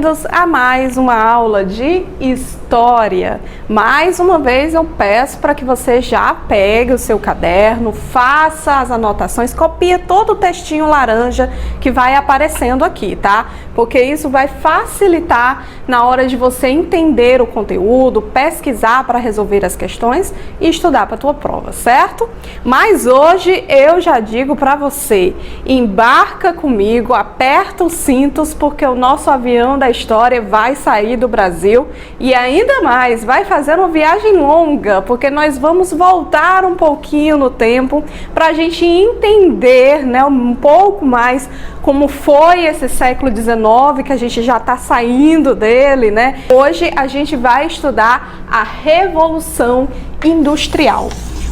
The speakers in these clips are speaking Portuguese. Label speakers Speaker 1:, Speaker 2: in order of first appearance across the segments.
Speaker 1: bem-vindos a mais uma aula de História. Mais uma vez eu peço para que você já pegue o seu caderno, faça as anotações, copie todo o textinho laranja que vai aparecendo aqui, tá? Porque isso vai facilitar na hora de você entender o conteúdo, pesquisar para resolver as questões e estudar para a tua prova, certo? Mas hoje eu já digo para você, embarca comigo, aperta os cintos, porque o nosso avião da história vai sair do Brasil e ainda mais, vai fazer uma viagem longa, porque nós vamos voltar um pouquinho no tempo para a gente entender, né, um pouco mais como foi esse século XIX, que a gente já está saindo dele, né? Hoje a gente vai estudar a Revolução Industrial.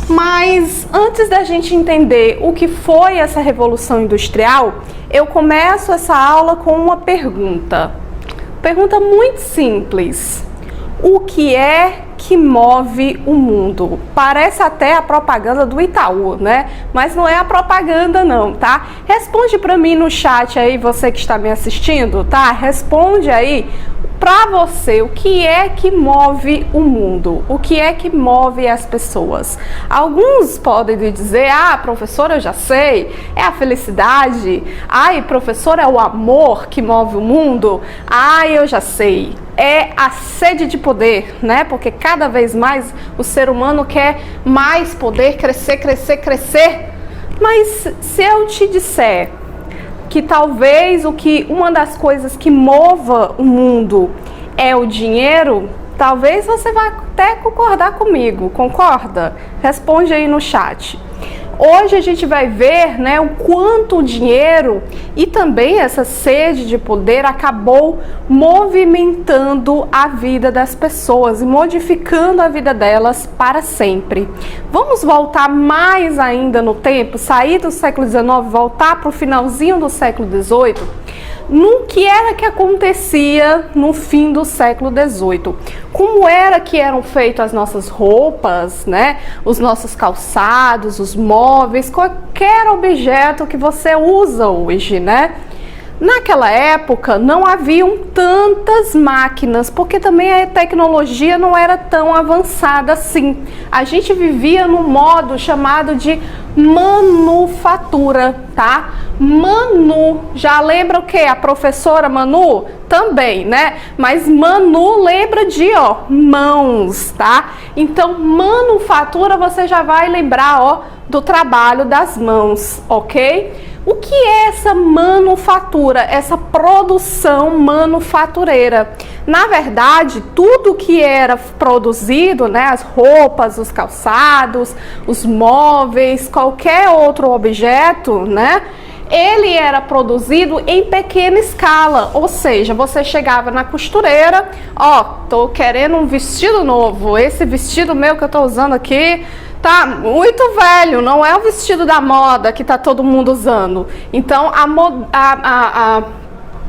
Speaker 1: Mas antes da gente entender o que foi essa Revolução Industrial, eu começo essa aula com uma pergunta. Pergunta muito simples. O que é que move o mundo? Parece até a propaganda do Itaú, né? Mas não é a propaganda não, tá? Responde para mim no chat aí, você que está me assistindo, tá? Responde aí para você, o que é que move o mundo? O que é que move as pessoas? Alguns podem dizer, professora, eu já sei, é a felicidade. Ai, professora, é o amor que move o mundo. Eu já sei. É a sede de poder, né? Porque cada vez mais o ser humano quer mais poder, crescer, crescer, crescer. Mas se eu te disser que talvez uma das coisas que mova o mundo é o dinheiro, talvez você vá até concordar comigo, concorda? Responde aí no chat. Hoje a gente vai ver, né, o quanto o dinheiro e também essa sede de poder acabou movimentando a vida das pessoas e modificando a vida delas para sempre. Vamos voltar mais ainda no tempo, sair do século XIX, voltar para o finalzinho do século XVIII? No que era que acontecia no fim do século XVIII? Como era que eram feitas as nossas roupas, né? Os nossos calçados, os móveis, qualquer objeto que você usa hoje, né? Naquela época não haviam tantas máquinas, porque também a tecnologia não era tão avançada assim. A gente vivia num modo chamado de manufatura, tá? Manu, já lembra o que? A professora Manu? Também, né? Mas Manu lembra de, mãos, tá? Então, manufatura você já vai lembrar, do trabalho das mãos, ok? O que é essa manufatura, essa produção manufatureira? Na verdade, tudo que era produzido, né, as roupas, os calçados, os móveis, qualquer outro objeto, né, ele era produzido em pequena escala, ou seja, você chegava na costureira, tô querendo um vestido novo, esse vestido meu que eu tô usando aqui tá muito velho, não é o vestido da moda que tá todo mundo usando. Então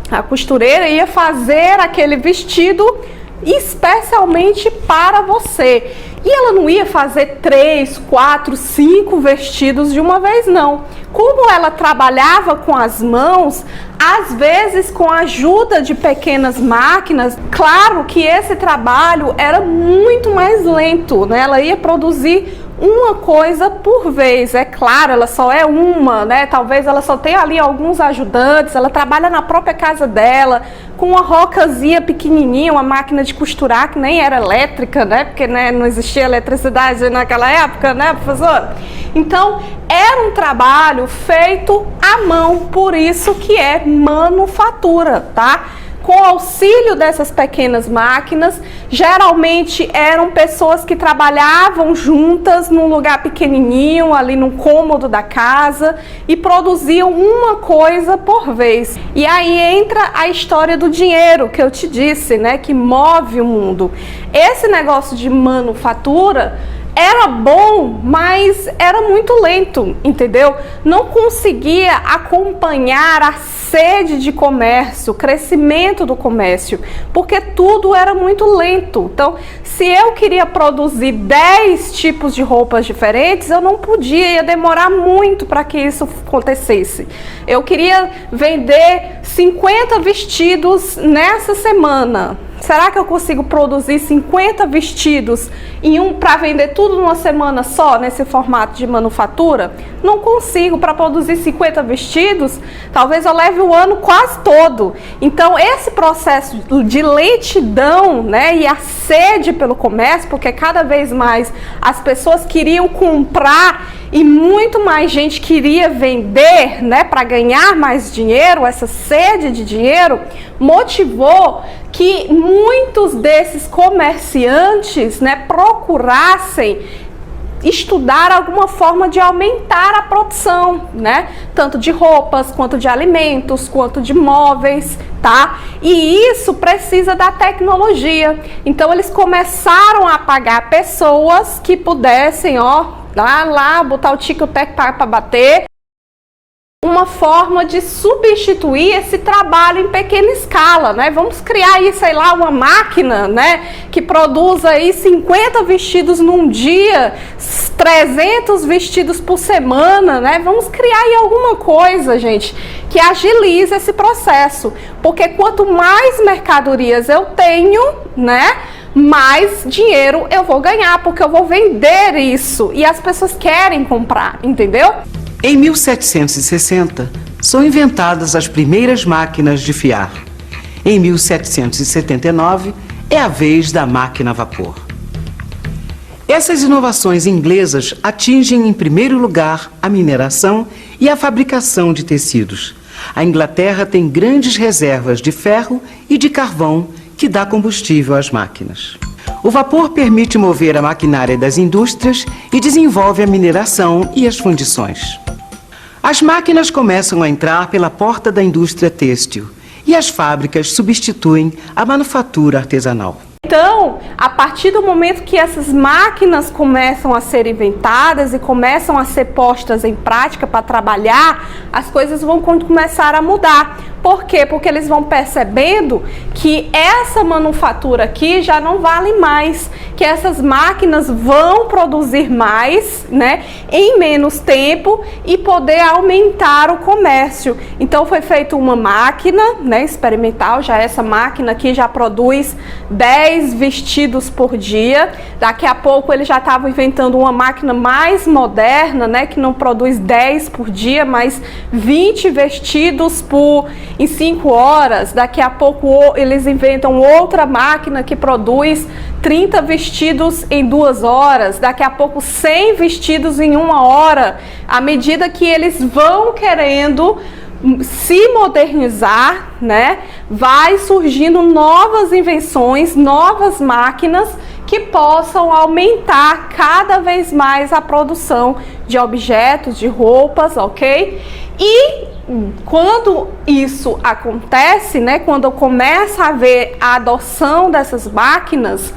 Speaker 1: a costureira ia fazer aquele vestido especialmente para você. E ela não ia fazer 3, 4, 5 vestidos de uma vez, não. Como ela trabalhava com as mãos, às vezes com a ajuda de pequenas máquinas, claro que esse trabalho era muito mais lento, né? Ela ia produzir uma coisa por vez, é claro, ela só é uma, né? Talvez ela só tenha ali alguns ajudantes, ela trabalha na própria casa dela, com uma rocazinha pequenininha, uma máquina de costurar que nem era elétrica, né? Porque, né, não existia eletricidade naquela época, né, professor? Então, era um trabalho feito à mão, por isso que é manufatura, tá? Com auxílio dessas pequenas máquinas, geralmente eram pessoas que trabalhavam juntas num lugar pequenininho, ali no cômodo da casa, e produziam uma coisa por vez. E aí entra a história do dinheiro, que eu te disse, né, que move o mundo. Esse negócio de manufatura era bom, mas era muito lento, entendeu? Não conseguia acompanhar a sede de comércio, o crescimento do comércio, porque tudo era muito lento. Então, se eu queria produzir 10 tipos de roupas diferentes, eu não podia, ia demorar muito para que isso acontecesse. Eu queria vender 50 vestidos nessa semana. Será que eu consigo produzir 50 vestidos para vender tudo numa semana só, nesse formato de manufatura? Não consigo. Para produzir 50 vestidos, talvez eu leve o ano quase todo. Então, esse processo de lentidão, né, e a sede pelo comércio, porque cada vez mais as pessoas queriam comprar e muito mais gente queria vender, né, para ganhar mais dinheiro, essa sede de dinheiro motivou que muitos desses comerciantes, né, procurassem estudar alguma forma de aumentar a produção, né? Tanto de roupas, quanto de alimentos, quanto de móveis, tá? E isso precisa da tecnologia. Então eles começaram a pagar pessoas que pudessem, ó, lá botar o tic-tac para bater. Uma forma de substituir esse trabalho em pequena escala, né? Vamos criar aí, sei lá, uma máquina, né, que produza aí 50 vestidos num dia, 300 vestidos por semana, né? Vamos criar aí alguma coisa, gente, que agilize esse processo, porque quanto mais mercadorias eu tenho, né, mais dinheiro eu vou ganhar, porque eu vou vender isso e as pessoas querem comprar, entendeu?
Speaker 2: Em 1760, são inventadas as primeiras máquinas de fiar. Em 1779, é a vez da máquina a vapor. Essas inovações inglesas atingem, em primeiro lugar, a mineração e a fabricação de tecidos. A Inglaterra tem grandes reservas de ferro e de carvão que dá combustível às máquinas. O vapor permite mover a maquinária das indústrias e desenvolve a mineração e as fundições. As máquinas começam a entrar pela porta da indústria têxtil e as fábricas substituem a manufatura artesanal.
Speaker 1: Então, a partir do momento que essas máquinas começam a ser inventadas e começam a ser postas em prática para trabalhar, as coisas vão começar a mudar. Por quê? Porque eles vão percebendo que essa manufatura aqui já não vale mais, que essas máquinas vão produzir mais, né, em menos tempo e poder aumentar o comércio. Então foi feita uma máquina, né, experimental, já essa máquina aqui já produz 10 vestidos por dia. Daqui a pouco eles já estavam inventando uma máquina mais moderna, né, que não produz 10 por dia, mas 20 vestidos em 5 horas. Daqui a pouco eles inventam outra máquina que produz 30 vestidos em 2 horas. Daqui a pouco 100 vestidos em 1 hora. À medida que eles vão querendo se modernizar, né, vai surgindo novas invenções, novas máquinas que possam aumentar cada vez mais a produção de objetos, de roupas, ok? E quando isso acontece, né, quando começa a haver a adoção dessas máquinas,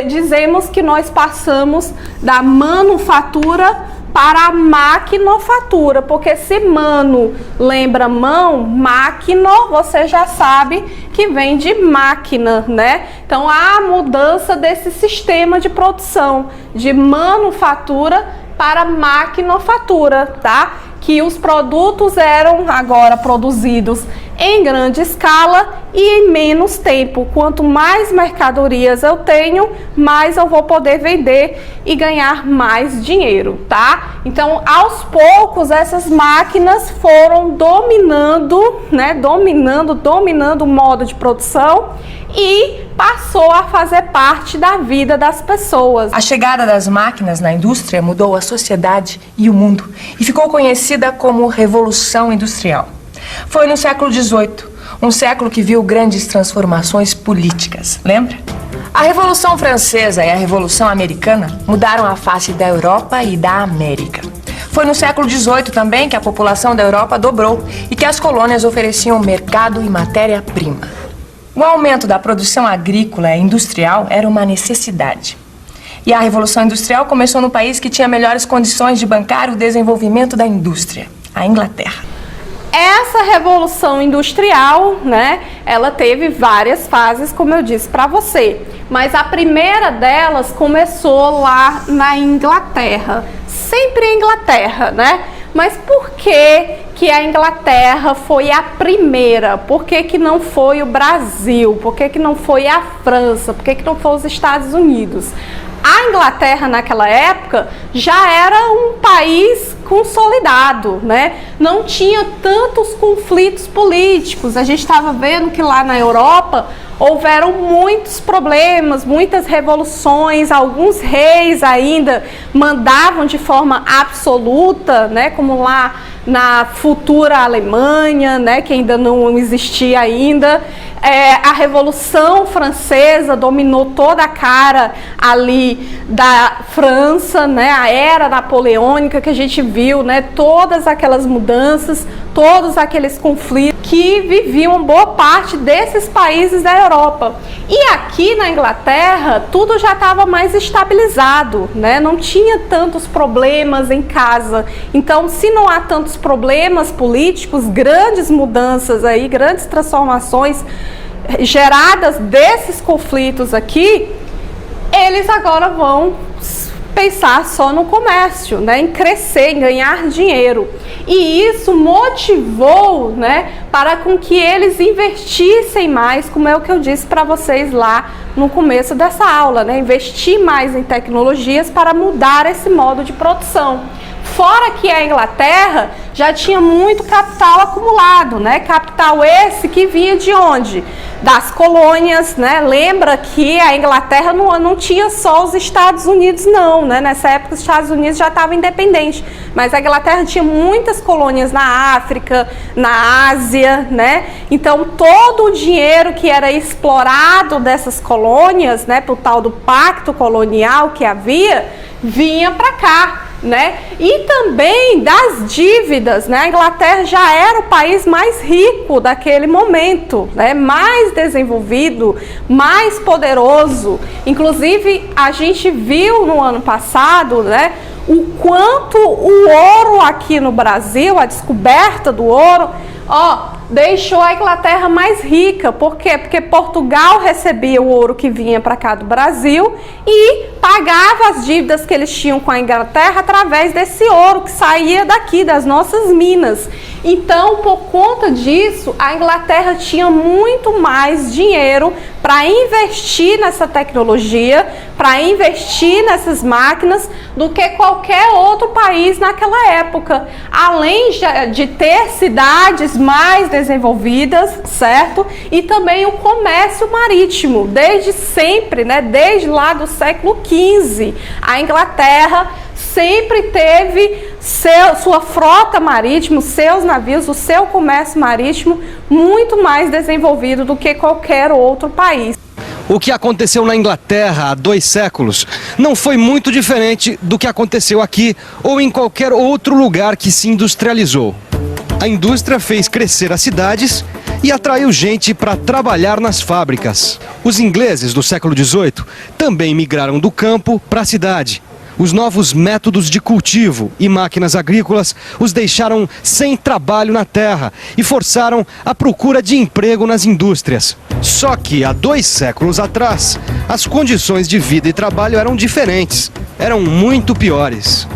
Speaker 1: dizemos que nós passamos da manufatura para a maquinofatura, porque se mano lembra mão, máquino, você já sabe que vem de máquina, né? Então há a mudança desse sistema de produção, de manufatura para maquinofatura, tá? Que os produtos eram agora produzidos em grande escala e em menos tempo. Quanto mais mercadorias eu tenho, mais eu vou poder vender e ganhar mais dinheiro, tá? Então, aos poucos, essas máquinas foram dominando, né? Dominando o modo de produção e passou a fazer parte da vida das pessoas.
Speaker 3: A chegada das máquinas na indústria mudou a sociedade e o mundo e ficou conhecida como Revolução Industrial. Foi no século XVIII, um século que viu grandes transformações políticas, lembra? A Revolução Francesa e a Revolução Americana mudaram a face da Europa e da América. Foi no século XVIII também que a população da Europa dobrou e que as colônias ofereciam mercado e matéria-prima. O aumento da produção agrícola e industrial era uma necessidade. E a Revolução Industrial começou no país que tinha melhores condições de bancar o desenvolvimento da indústria, a Inglaterra.
Speaker 1: Essa Revolução Industrial, né, ela teve várias fases, como eu disse para você, mas a primeira delas começou lá na Inglaterra, sempre a Inglaterra, né? Mas por que a Inglaterra foi a primeira? Por que não foi o Brasil? Por que não foi a França? Por que não foi os Estados Unidos? A Inglaterra naquela época já era um país consolidado, né? Não tinha tantos conflitos políticos. A gente estava vendo que lá na Europa houveram muitos problemas, muitas revoluções, alguns reis ainda mandavam de forma absoluta, né? Como lá na futura Alemanha, né? Que ainda não existia ainda. A Revolução Francesa dominou toda a cara ali da França, né? A era napoleônica que a gente viu, né? Todas aquelas mudanças, todos aqueles conflitos que viviam boa parte desses países da Europa. E aqui na Inglaterra tudo já estava mais estabilizado, né? Não tinha tantos problemas em casa. Então, se não há tantos problemas políticos, grandes mudanças aí, grandes transformações geradas desses conflitos aqui, eles agora vão pensar só no comércio, né, em crescer, em ganhar dinheiro. E isso motivou, né, para com que eles investissem mais, como é o que eu disse para vocês lá no começo dessa aula, né, investir mais em tecnologias para mudar esse modo de produção. Fora que a Inglaterra já tinha muito capital acumulado, né? Capital esse que vinha de onde? Das colônias, né? Lembra que a Inglaterra não tinha só os Estados Unidos, não, né? Nessa época os Estados Unidos já estavam independentes, mas a Inglaterra tinha muitas colônias na África, na Ásia, né? Então todo o dinheiro que era explorado dessas colônias, né? Por tal do pacto colonial que havia, vinha para cá, né? E também das dívidas, né? A Inglaterra já era o país mais rico daquele momento, né? Mais desenvolvido, mais poderoso. Inclusive, a gente viu no ano passado, né? O quanto o ouro aqui no Brasil, a descoberta do ouro, deixou a Inglaterra mais rica. Por quê? Porque Portugal recebia o ouro que vinha para cá do Brasil e pagava as dívidas que eles tinham com a Inglaterra através desse ouro que saía daqui, das nossas minas. Então, por conta disso, a Inglaterra tinha muito mais dinheiro para investir nessa tecnologia, para investir nessas máquinas, do que qualquer outro país naquela época. Além de ter cidades mais desenvolvidas, certo? E também o comércio marítimo, desde sempre, né? Desde lá do século XV, a Inglaterra sempre teve sua frota marítima, seus navios, o seu comércio marítimo muito mais desenvolvido do que qualquer outro país.
Speaker 4: O que aconteceu na Inglaterra há 2 séculos não foi muito diferente do que aconteceu aqui ou em qualquer outro lugar que se industrializou. A indústria fez crescer as cidades e atraiu gente para trabalhar nas fábricas. Os ingleses do século XVIII também migraram do campo para a cidade. Os novos métodos de cultivo e máquinas agrícolas os deixaram sem trabalho na terra e forçaram a procura de emprego nas indústrias. Só que há 2 séculos atrás, as condições de vida e trabalho eram diferentes, eram muito piores.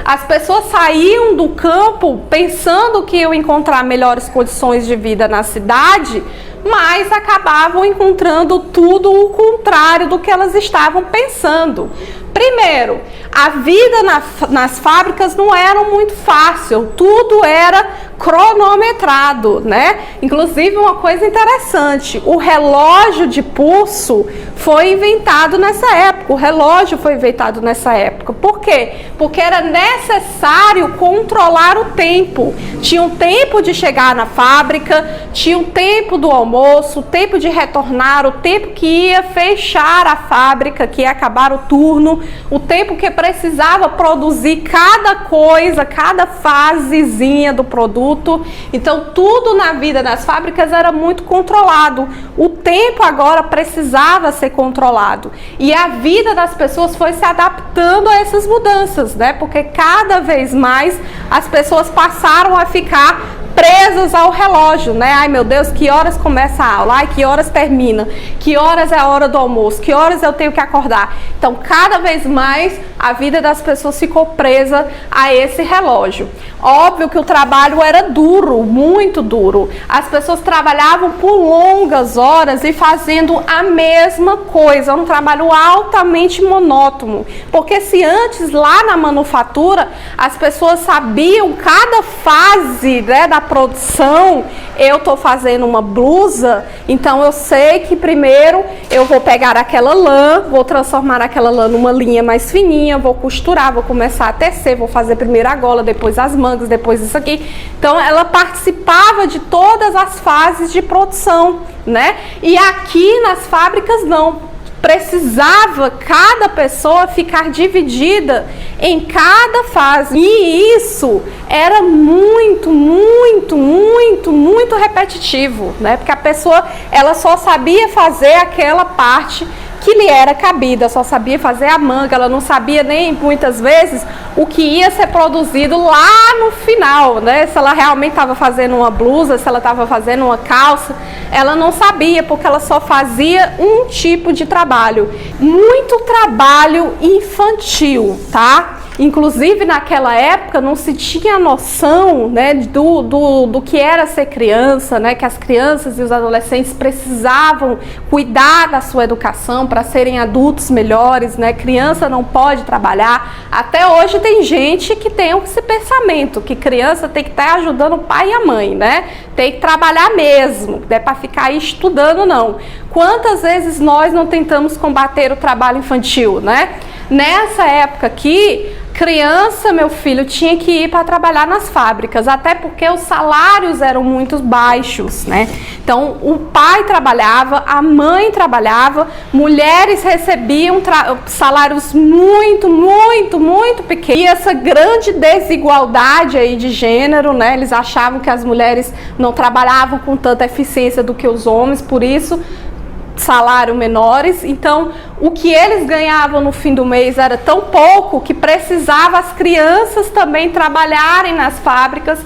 Speaker 1: As pessoas saíam do campo pensando que iam encontrar melhores condições de vida na cidade, mas acabavam encontrando tudo o contrário do que elas estavam pensando. Primeiro, a vida nas fábricas não era muito fácil, tudo era cronometrado, né? Inclusive, uma coisa interessante, o relógio de pulso foi inventado nessa época, o relógio foi inventado nessa época. Por quê? Porque era necessário controlar o tempo. Tinha um tempo de chegar na fábrica, tinha um tempo do almoço, o tempo de retornar, o tempo que ia fechar a fábrica, que ia acabar o turno. o tempo que precisava produzir cada coisa, cada fasezinha do produto. Então tudo na vida das fábricas era muito controlado. O tempo agora precisava ser controlado. E a vida das pessoas foi se adaptando a essas mudanças, né? Porque cada vez mais as pessoas passaram a ficar presas ao relógio, né? Ai meu Deus, que horas começa a aula? Ai, que horas termina? Que horas é a hora do almoço? Que horas eu tenho que acordar? Então, cada vez mais a vida das pessoas ficou presa a esse relógio. Óbvio que o trabalho era duro, muito duro. As pessoas trabalhavam por longas horas e fazendo a mesma coisa, um trabalho altamente monótono. Porque se antes, lá na manufatura, as pessoas sabiam cada fase, né, da produção, eu estou fazendo uma blusa, então eu sei que primeiro eu vou pegar aquela lã, vou transformar aquela lã numa linha mais fininha, vou costurar, vou começar a tecer, vou fazer primeiro a gola, depois as mangas, depois isso aqui. Então ela participava de todas as fases de produção, né? E aqui nas fábricas não. Precisava cada pessoa ficar dividida em cada fase. E isso era muito repetitivo, né? Porque a pessoa, ela só sabia fazer aquela parte que lhe era cabida, só sabia fazer a manga, ela não sabia nem muitas vezes o que ia ser produzido lá no final, né? Se ela realmente estava fazendo uma blusa, se ela estava fazendo uma calça, ela não sabia, porque ela só fazia um tipo de trabalho. Muito trabalho infantil, tá? Inclusive naquela época não se tinha noção, né, do que era ser criança, né, que as crianças e os adolescentes precisavam cuidar da sua educação para serem adultos melhores, né? Criança não pode trabalhar. Até hoje tem gente que tem esse pensamento, que criança tem que estar ajudando o pai e a mãe, né? Tem que trabalhar mesmo, não é para ficar aí estudando não. Quantas vezes nós não tentamos combater o trabalho infantil, né? Nessa época aqui, criança, meu filho, tinha que ir para trabalhar nas fábricas, até porque os salários eram muito baixos, né? Então, o pai trabalhava, a mãe trabalhava, mulheres recebiam salários muito pequenos. E essa grande desigualdade aí de gênero, né? Eles achavam que as mulheres não trabalhavam com tanta eficiência do que os homens, por isso salário menores. Então o que eles ganhavam no fim do mês era tão pouco que precisava as crianças também trabalharem nas fábricas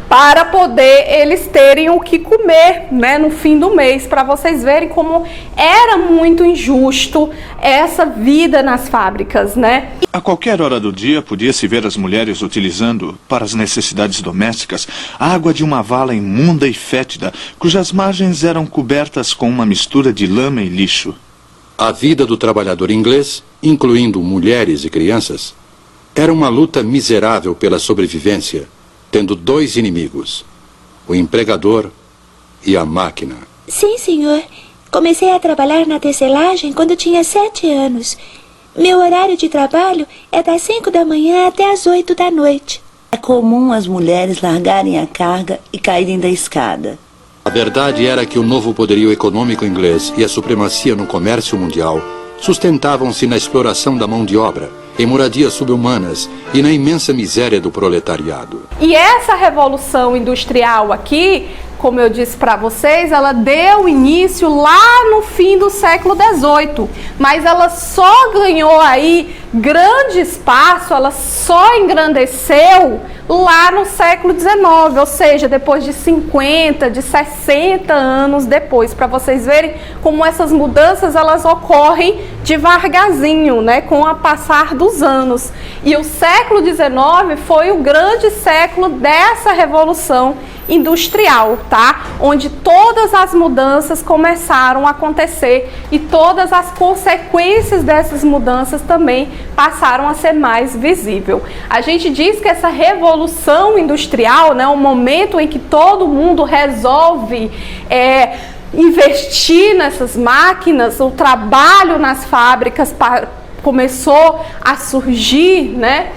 Speaker 1: para poder eles terem o que comer, né, no fim do mês, para vocês verem como era muito injusto essa vida nas fábricas, né?
Speaker 5: A qualquer hora do dia podia-se ver as mulheres utilizando, para as necessidades domésticas, a água de uma vala imunda e fétida, cujas margens eram cobertas com uma mistura de lama e lixo.
Speaker 6: A vida do trabalhador inglês, incluindo mulheres e crianças, era uma luta miserável pela sobrevivência, tendo dois inimigos, o empregador e a máquina.
Speaker 7: Sim, senhor. Comecei a trabalhar na tecelagem quando tinha 7 anos. Meu horário de trabalho é das 5 da manhã até as 8 da noite.
Speaker 8: É comum as mulheres largarem a carga e caírem da escada.
Speaker 6: A verdade era que o novo poderio econômico inglês e a supremacia no comércio mundial sustentavam-se na exploração da mão de obra, em moradias subhumanas e na imensa miséria do proletariado.
Speaker 1: E essa revolução industrial aqui, como eu disse para vocês, ela deu início lá no fim do século XVIII, mas ela só ganhou aí grande espaço, ela só engrandeceu lá no século XIX, ou seja, depois de 50, de 60 anos depois, para vocês verem como essas mudanças elas ocorrem devagarzinho, né, com o passar dos anos. E o século XIX foi o grande século dessa revolução industrial, tá? Onde todas as mudanças começaram a acontecer e todas as consequências dessas mudanças também passaram a ser mais visível. A gente diz que essa revolução industrial, né, o momento em que todo mundo resolve investir nessas máquinas, o trabalho nas fábricas começou a surgir, né?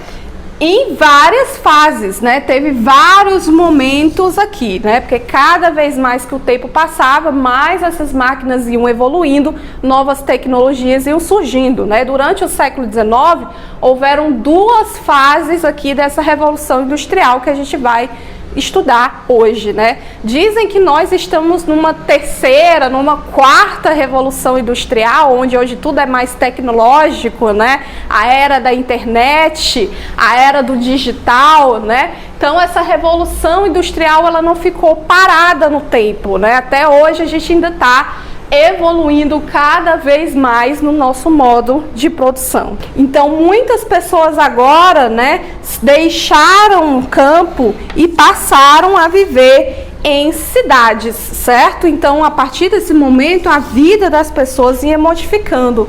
Speaker 1: em várias fases, né? Teve vários momentos aqui, né? Porque cada vez mais que o tempo passava, mais essas máquinas iam evoluindo, novas tecnologias iam surgindo, né? Durante o século XIX, houveram duas fases aqui dessa revolução industrial que a gente vai estudar hoje, né? Dizem que nós estamos numa terceira, numa quarta revolução industrial, onde hoje tudo é mais tecnológico, né? A era da internet, a era do digital, né? Então essa revolução industrial, ela não ficou parada no tempo, né? Até hoje a gente ainda está evoluindo cada vez mais no nosso modo de produção. Então muitas pessoas agora, né, deixaram o campo e passaram a viver em cidades, certo? Então a partir desse momento a vida das pessoas ia modificando.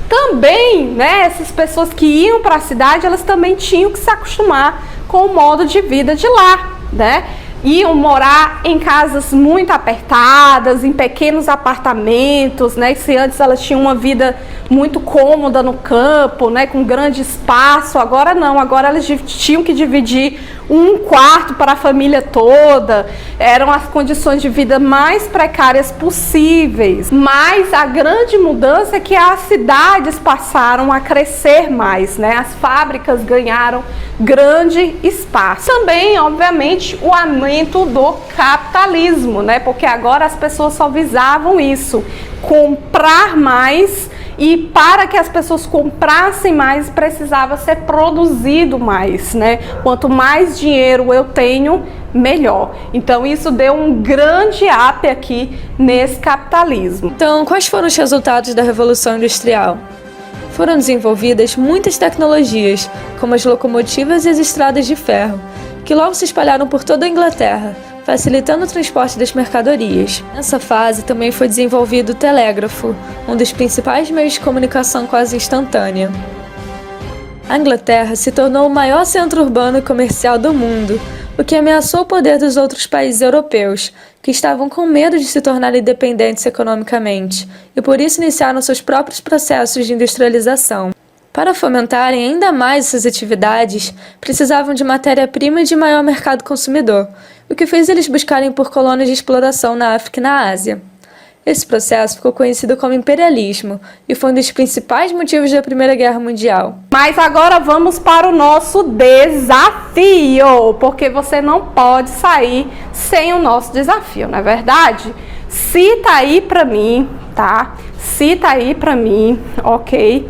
Speaker 1: Também, né, essas pessoas que iam para a cidade, elas também tinham que se acostumar com o modo de vida de lá, né? Iam morar em casas muito apertadas, em pequenos apartamentos, né? Se antes elas tinham uma vida muito cômoda no campo, né? Com grande espaço, agora não, agora elas tinham que dividir um quarto para a família toda, eram as condições de vida mais precárias possíveis. Mas a grande mudança é que as cidades passaram a crescer mais, né? As fábricas ganharam grande espaço. Também, obviamente, o aumento do capitalismo, né? Porque agora as pessoas só visavam isso, comprar mais, e para que as pessoas comprassem mais, precisava ser produzido mais, né? Quanto mais dinheiro eu tenho, melhor. Então isso deu um grande up aqui nesse capitalismo.
Speaker 9: Então, quais foram os resultados da Revolução Industrial? Foram desenvolvidas muitas tecnologias, como as locomotivas e as estradas de ferro, que logo se espalharam por toda a Inglaterra, facilitando o transporte das mercadorias. Nessa fase também foi desenvolvido o telégrafo, um dos principais meios de comunicação quase instantânea. A Inglaterra se tornou o maior centro urbano e comercial do mundo, o que ameaçou o poder dos outros países europeus, que estavam com medo de se tornar independentes economicamente, e por isso iniciaram seus próprios processos de industrialização. Para fomentarem ainda mais essas atividades, precisavam de matéria-prima e de maior mercado consumidor, o que fez eles buscarem por colônias de exploração na África e na Ásia. Esse processo ficou conhecido como imperialismo e foi um dos principais motivos da Primeira Guerra Mundial.
Speaker 1: Mas agora vamos para o nosso desafio, porque você não pode sair sem o nosso desafio, não é verdade? Cita aí pra mim, tá? Cita aí pra mim, ok?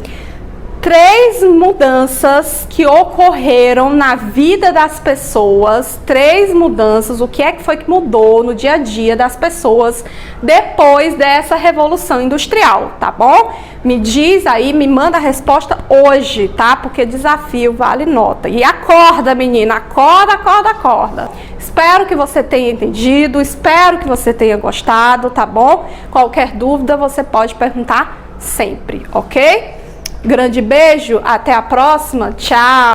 Speaker 1: 3 mudanças que ocorreram na vida das pessoas, 3 mudanças, o que é que foi que mudou no dia a dia das pessoas depois dessa revolução industrial, tá bom? Me diz aí, me manda a resposta hoje, tá? Porque desafio vale nota. E acorda, menina, acorda, acorda, acorda. Espero que você tenha entendido, espero que você tenha gostado, tá bom? Qualquer dúvida você pode perguntar sempre, ok? Grande beijo, até a próxima, tchau!